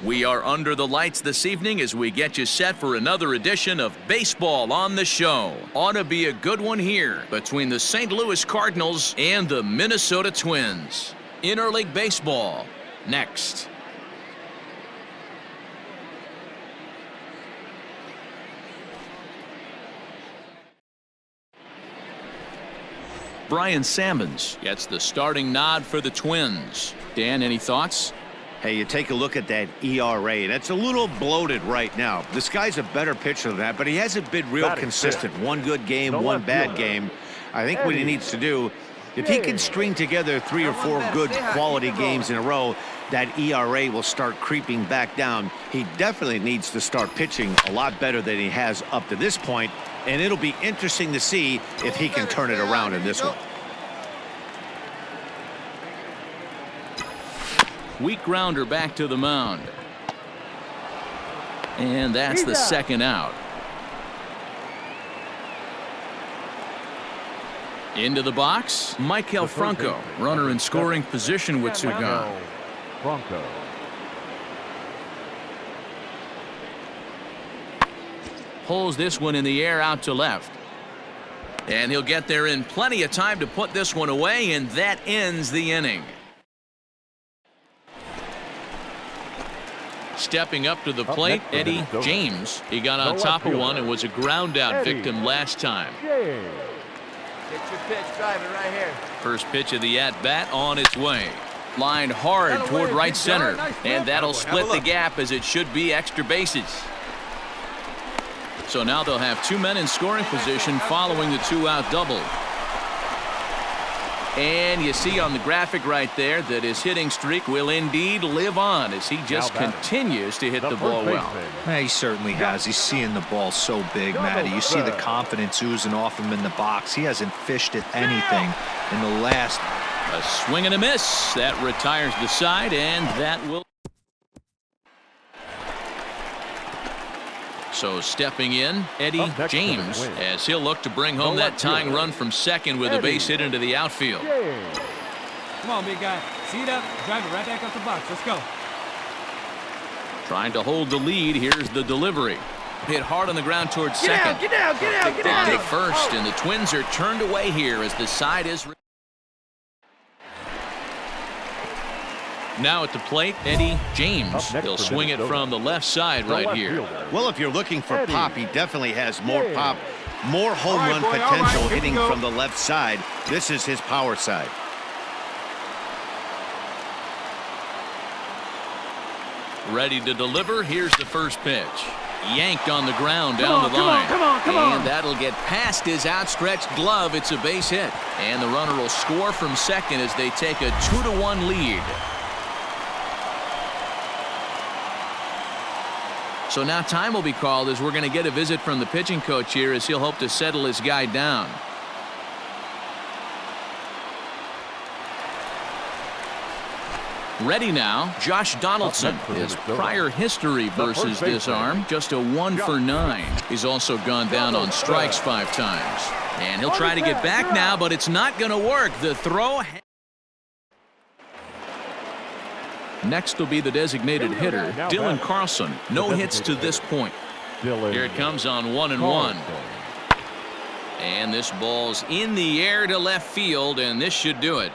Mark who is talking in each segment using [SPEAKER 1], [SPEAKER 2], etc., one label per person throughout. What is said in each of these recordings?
[SPEAKER 1] We are under the lights this evening as we get you set for another edition of Baseball on the Show. Ought to be a good one here between the St. Louis Cardinals and the Minnesota Twins. Interleague Baseball, next. Brian Sammons gets the starting nod for the Twins. Dan, any thoughts?
[SPEAKER 2] Hey, you take a look at that ERA, and it's a little bloated right now. This guy's a better pitcher than that, but he hasn't been real consistent. One good game, one bad game. I think what he needs to do, if he can string together 3 or 4 good quality games in a row, that ERA will start creeping back down. He definitely needs to start pitching a lot better than he has up to this point, and it'll be interesting to see if he can turn it around in this one.
[SPEAKER 1] Weak grounder back to the mound. And that's the second out. Into the box, Maikel Franco, runner in scoring position with two gone.
[SPEAKER 3] Franco.
[SPEAKER 1] Pulls this one in the air out to left. And he'll get there in plenty of time to put this one away, and that ends the inning. Stepping up to the plate, Eddie James. He got on top of one and was a ground out victim last time.
[SPEAKER 3] Get
[SPEAKER 4] your pitch, drive it right here.
[SPEAKER 1] First pitch of the at-bat on its way. Lined hard toward right center, and that'll split the gap as it should be extra bases. So now they'll have 2 men in scoring position following the 2-out double. And you see on the graphic right there that his hitting streak will indeed live on as he just continues to hit the ball well.
[SPEAKER 5] Yeah, he certainly has. He's seeing the ball so big, Matty. You see the confidence oozing off him in the box. He hasn't fished at anything in the last.
[SPEAKER 1] A swing and a miss. That retires the side, and that will. So stepping in, Eddie James, as he'll look to bring home that tying run from second with a base hit into the outfield.
[SPEAKER 6] Come on, big guy. Seat up, drive it right back up the box. Let's go.
[SPEAKER 1] Trying to hold the lead. Here's the delivery. Hit hard on the ground towards second.
[SPEAKER 4] Get down, get down, get down.
[SPEAKER 1] On to first, and the Twins are turned away here as the side is. Now at the plate, Eddie James. He'll swing it from the left side right here.
[SPEAKER 2] Well, if you're looking for pop, he definitely has more pop, more home run potential hitting from the left side. This is his power side.
[SPEAKER 1] Ready to deliver. Here's the first pitch. Yanked on the ground down the line. And that'll get past his outstretched glove. It's a base hit. And the runner will score from second as they take a 2-1 lead. So now time will be called as we're going to get a visit from the pitching coach here as he'll hope to settle his guy down. Ready now, Josh Donaldson. His prior history versus this arm, just a 1 for 9. He's also gone down on strikes 5 times. And he'll try to get back now, but it's not going to work. The throw. Next will be the designated hitter, Dylan Carlson. No hits to this point. Here it comes on 1-1. And this ball's in the air to left field, and this should do it.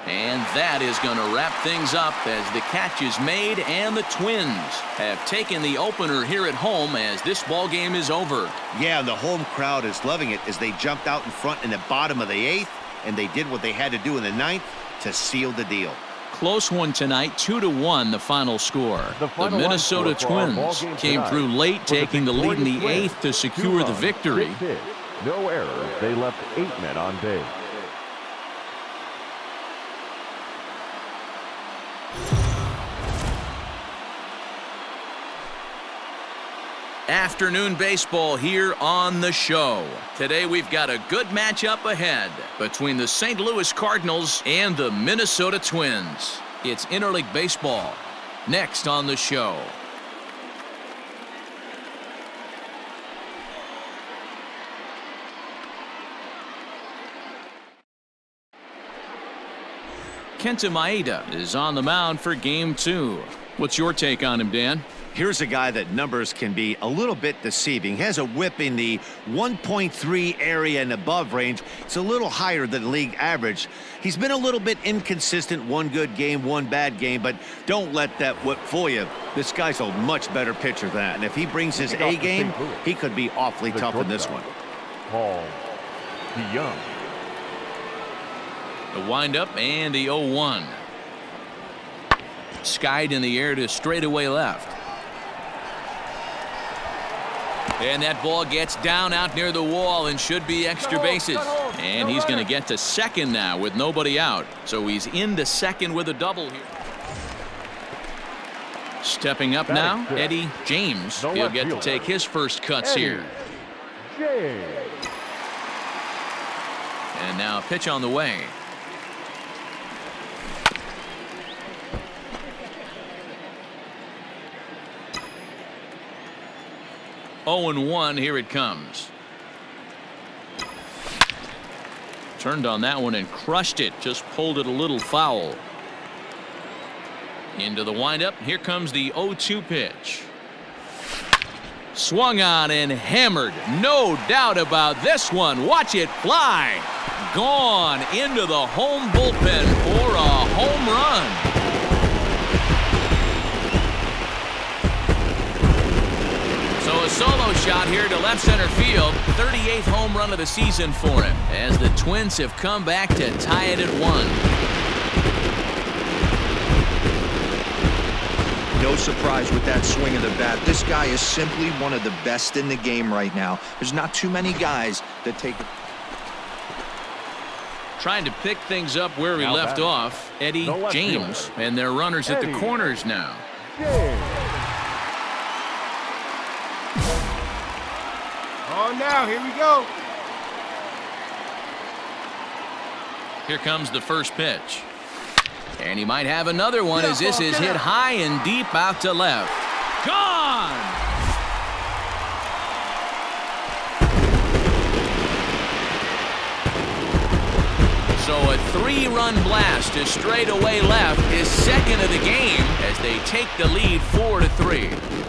[SPEAKER 1] And that is going to wrap things up as the catch is made, and the Twins have taken the opener here at home as this ball game is over.
[SPEAKER 2] Yeah, and the home crowd is loving it as they jumped out in front in the bottom of the 8th, and they did what they had to do in the 9th to seal the deal.
[SPEAKER 1] Close one tonight, 2-1 the final score. The Minnesota Twins came through late, taking the lead in the 8th to secure the victory.
[SPEAKER 3] No errors. They left 8 men on base.
[SPEAKER 1] Afternoon baseball here on the show. Today we've got a good matchup ahead between the St. Louis Cardinals and the Minnesota Twins. It's interleague baseball. Next on the show. Kenta Maeda is on the mound for Game 2. What's your take on him, Dan?
[SPEAKER 2] Here's a guy that numbers can be a little bit deceiving. He has a whip in the 1.3 area and above range. It's a little higher than league average. He's been a little bit inconsistent. One good game, one bad game, but don't let that whip fool you. This guy's a much better pitcher than that. And if he brings his A game, he could be awfully tough in this one.
[SPEAKER 3] Paul Young.
[SPEAKER 1] The windup and the 0-1. Skied in the air to straightaway left. And that ball gets down out near the wall and should be extra bases. And he's going to get to second now with nobody out. So he's into second with a double here. Stepping up now, Eddie James. He'll get to take his first cuts here. And now a pitch on the way. Oh, and 1, here it comes. Turned on that one and crushed it. Just pulled it a little foul. Into the windup. Here comes the 0-2 pitch. Swung on and hammered. No doubt about this one. Watch it fly. Gone into the home bullpen for a home run. So a solo shot here to left center field. 38th home run of the season for him as the Twins have come back to tie it at 1.
[SPEAKER 5] No surprise with that swing of the bat. This guy is simply one of the best in the game right now. There's not too many guys that take it.
[SPEAKER 1] Trying to pick things up where we left off, Eddie James, and their runners at the corners now.
[SPEAKER 4] Oh, now, here we go.
[SPEAKER 1] Here comes the first pitch. And he might have another one as this is hit high and deep out to left. Gone! So a 3-run blast to straightaway left is second of the game as they take the lead 4-3.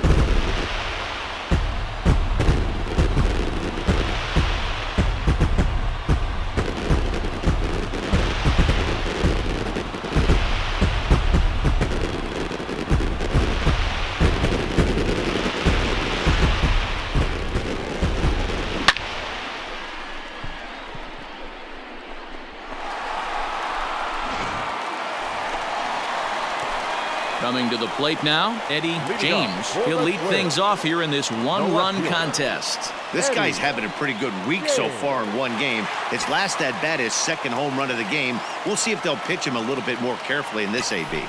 [SPEAKER 1] Coming to the plate now, Eddie James. He'll lead things off here in this one-run contest.
[SPEAKER 2] This guy's having a pretty good week so far in one game. His last at bat is second home run of the game. We'll see if they'll pitch him a little bit more carefully in this AB.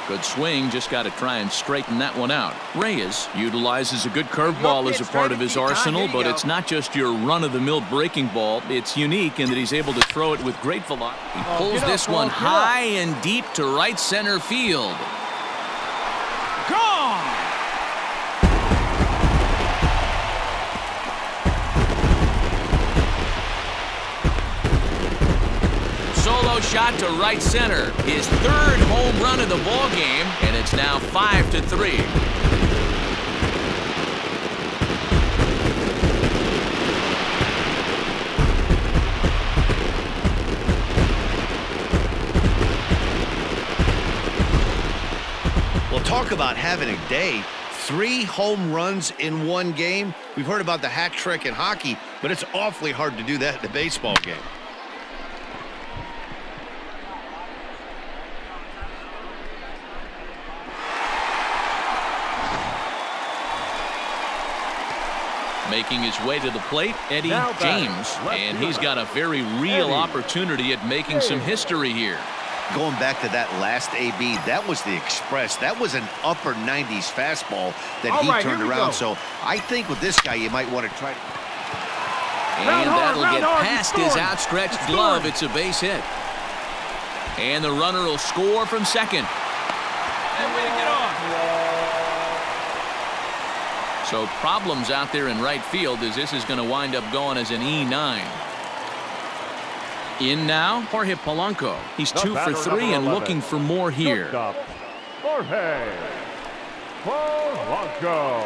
[SPEAKER 1] Good swing, just got to try and straighten that one out. Reyes utilizes a good curveball as a part of his arsenal, but it's not just your run-of-the-mill breaking ball. It's unique in that he's able to throw it with great velocity. He pulls this one high and deep to right center field. Gone! Solo shot to right center. His third home run of the ball game, and it's now 5-3.
[SPEAKER 2] Well, talk about having a day. 3 home runs in one game. We've heard about the hat trick in hockey, but it's awfully hard to do that in a baseball game.
[SPEAKER 1] Making his way to the plate, Eddie James, and he's got a very real opportunity at making some history here.
[SPEAKER 2] Going back to that last AB, that was the express. That was an upper 90s fastball that he turned around. So I think with this guy, you might want to try.
[SPEAKER 1] And that'll get past his outstretched glove. It's a base hit. And the runner will score from second.
[SPEAKER 6] That way to get off.
[SPEAKER 1] So problems out there in right field as this is going to wind up going as an E9. In now, Jorge Polanco. He's 2 for 3 and looking for more here.
[SPEAKER 3] Jorge Polanco.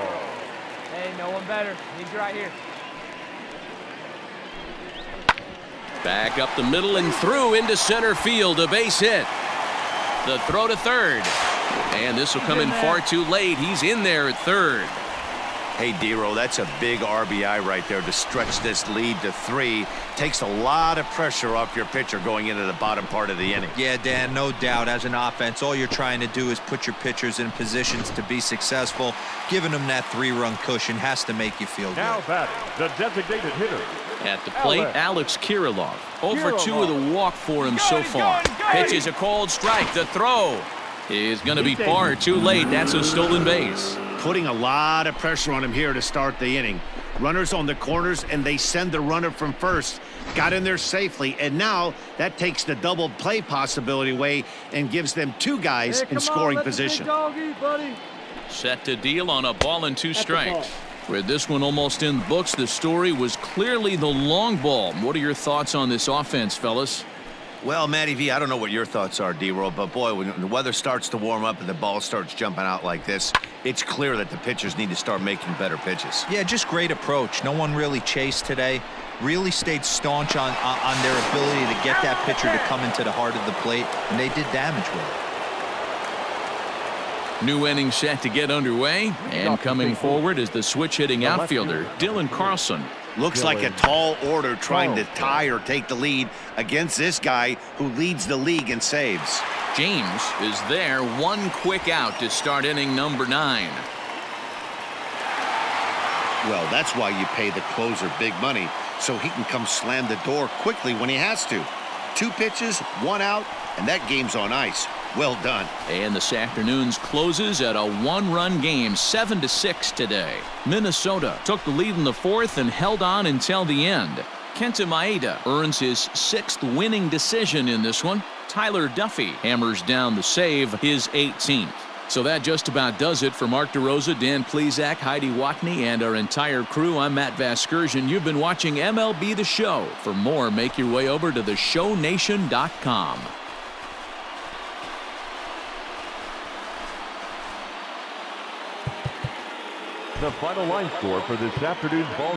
[SPEAKER 6] Hey, no one better. He's right here.
[SPEAKER 1] Back up the middle and through into center field. A base hit. The throw to third. And this will come in far too late. He's in there at third.
[SPEAKER 2] Hey, Dero, that's a big RBI right there to stretch this lead to 3. Takes a lot of pressure off your pitcher going into the bottom part of the inning.
[SPEAKER 5] Yeah, Dan, no doubt. As an offense, all you're trying to do is put your pitchers in positions to be successful. Giving them that 3-run cushion has to make you feel good.
[SPEAKER 3] Now batting, the designated hitter.
[SPEAKER 1] At the plate, Alex Kirilloff. 0 for 2 with a walk for him so far. Pitches a cold strike. The throw is going to be far too late. That's a stolen base.
[SPEAKER 2] Putting a lot of pressure on him here to start the inning. Runners on the corners, and they send the runner from first. Got in there safely, and now that takes the double play possibility away and gives them 2 guys in scoring position.
[SPEAKER 1] Set to deal on a ball and 2 strikes. With this one almost in the books, the story was clearly the long ball. What are your thoughts on this offense, fellas?
[SPEAKER 2] Well, Matty V, I don't know what your thoughts are, D-Roll, but boy, when the weather starts to warm up and the ball starts jumping out like this, it's clear that the pitchers need to start making better pitches.
[SPEAKER 5] Yeah, just great approach. No one really chased today. Really stayed staunch on their ability to get that pitcher to come into the heart of the plate, and they did damage with it.
[SPEAKER 1] New inning set to get underway, and coming forward is the switch-hitting outfielder, Dylan Carlson.
[SPEAKER 2] Looks like a tall order trying to tie or take the lead against this guy who leads the league in saves.
[SPEAKER 1] James is there, 1 quick out to start inning number 9.
[SPEAKER 2] Well, that's why you pay the closer big money, so he can come slam the door quickly when he has to. 2 pitches, 1 out, and that game's on ice. Well done.
[SPEAKER 1] And this afternoon's closes at a 1-run game, 7-6 today. Minnesota took the lead in the 4th and held on until the end. Kenta Maeda earns his 6th winning decision in this one. Tyler Duffy hammers down the save, his 18th. So that just about does it for Mark DeRosa, Dan Plesac, Heidi Watney, and our entire crew. I'm Matt Vasgersian. You've been watching MLB The Show. For more, make your way over to theshownation.com.
[SPEAKER 3] The final line score for this afternoon's ball